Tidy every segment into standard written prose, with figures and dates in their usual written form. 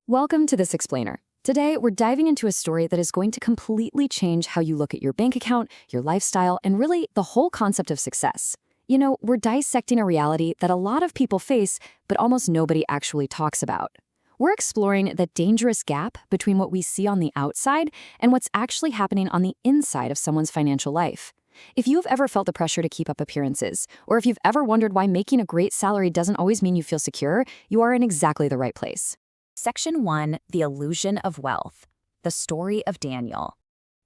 Welcome to This Explainer. Today, we're diving into a story that is going to completely change how you look at your bank account, your lifestyle, and really the whole concept of success. You know, we're dissecting a reality that a lot of people face, but almost nobody actually talks about. We're exploring the dangerous gap between what we see on the outside and what's actually happening on the inside of someone's financial life. If you've ever felt the pressure to keep up appearances, or if you've ever wondered why making a great salary doesn't always mean you feel secure, you are in exactly the right place. Section 1, The Illusion of Wealth. The Story of Daniel.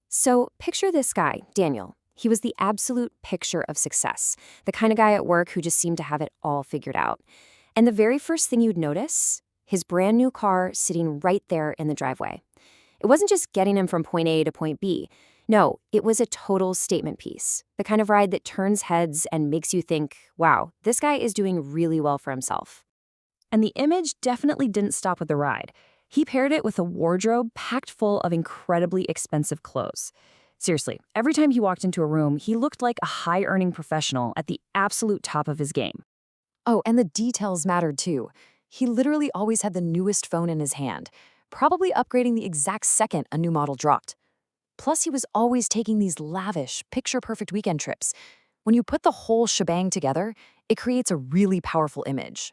So picture this guy, Daniel. He was the absolute picture of success, the kind of guy at work who just seemed to have it all figured out. And the very first thing you'd notice, his brand new car sitting right there in the driveway. It wasn't just getting him from point A to point B. No, it was a total statement piece, the kind of ride that turns heads and makes you think, wow, this guy is doing really well for himself. And the image definitely didn't stop with the ride. He paired it with a wardrobe packed full of incredibly expensive clothes. Seriously, every time he walked into a room, he looked like a high-earning professional at the absolute top of his game. Oh, and the details mattered too. He literally always had the newest phone in his hand, probably upgrading the exact second a new model dropped. Plus, he was always taking these lavish, picture-perfect weekend trips. When you put the whole shebang together, it creates a really powerful image.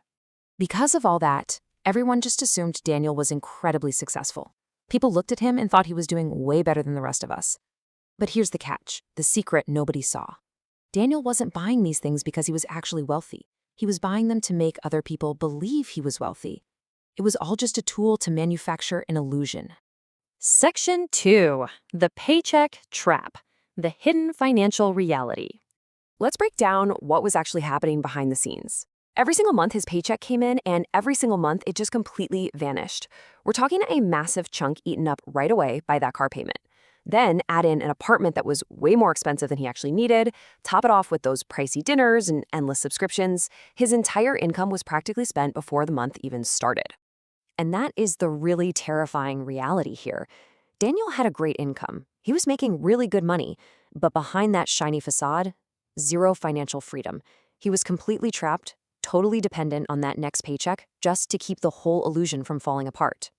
Because of all that, everyone just assumed Daniel was incredibly successful. People looked at him and thought he was doing way better than the rest of us. But here's the catch, the secret nobody saw. Daniel wasn't buying these things because he was actually wealthy. He was buying them to make other people believe he was wealthy. It was all just a tool to manufacture an illusion. Section 2, The Paycheck Trap. The Hidden Financial Reality. Let's break down what was actually happening behind the scenes. Every single month his paycheck came in, and every single month it just completely vanished. We're talking a massive chunk eaten up right away by that car payment. Then add in an apartment that was way more expensive than he actually needed, top it off with those pricey dinners and endless subscriptions. His entire income was practically spent before the month even started. And that is the really terrifying reality here. Daniel had a great income. He was making really good money, but behind that shiny facade, zero financial freedom. He was completely trapped, totally dependent on that next paycheck just to keep the whole illusion from falling apart.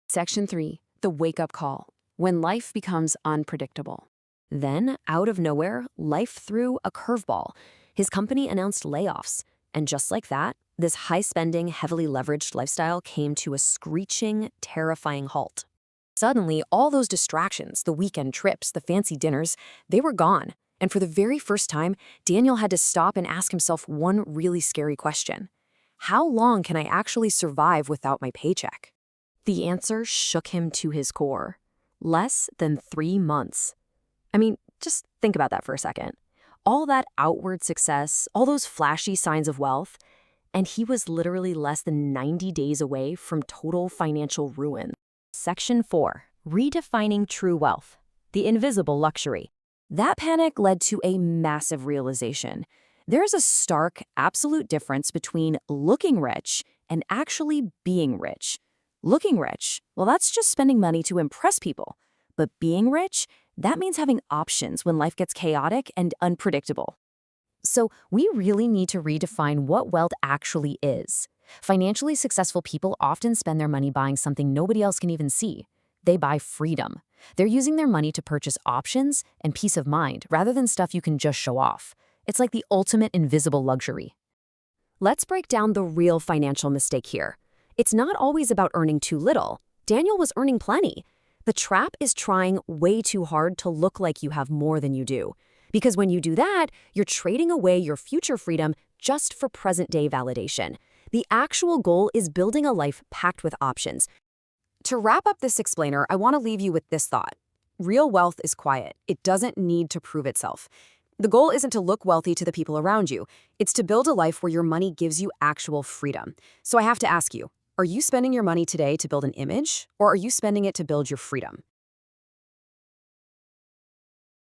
Section 3, the wake-up call, when life becomes unpredictable. Then, out of nowhere, life threw a curveball. His company announced layoffs, and just like that, this high-spending, heavily leveraged lifestyle came to a screeching, terrifying halt. Suddenly, all those distractions, the weekend trips, the fancy dinners, they were gone. And for the very first time, Daniel had to stop and ask himself one really scary question. How long can I actually survive without my paycheck? The answer shook him to his core. Less than 3 months. I mean, just think about that for a second. All that outward success, all those flashy signs of wealth, and he was literally less than 90 days away from total financial ruin. Section 4, Redefining True Wealth. The Invisible Luxury. That panic led to a massive realization. There's a stark, absolute difference between looking rich and actually being rich. Looking rich, well, that's just spending money to impress people. But being rich, that means having options when life gets chaotic and unpredictable. So we really need to redefine what wealth actually is. Financially successful people often spend their money buying something nobody else can even see. They buy freedom. They're using their money to purchase options and peace of mind rather than stuff you can just show off. It's like the ultimate invisible luxury. Let's break down the real financial mistake here. It's not always about earning too little. Daniel was earning plenty. The trap is trying way too hard to look like you have more than you do. Because when you do that, you're trading away your future freedom just for present-day validation. The actual goal is building a life packed with options. To wrap up this explainer, I want to leave you with this thought. Real wealth is quiet. It doesn't need to prove itself. The goal isn't to look wealthy to the people around you. It's to build a life where your money gives you actual freedom. So I have to ask you, are you spending your money today to build an image, or are you spending it to build your freedom?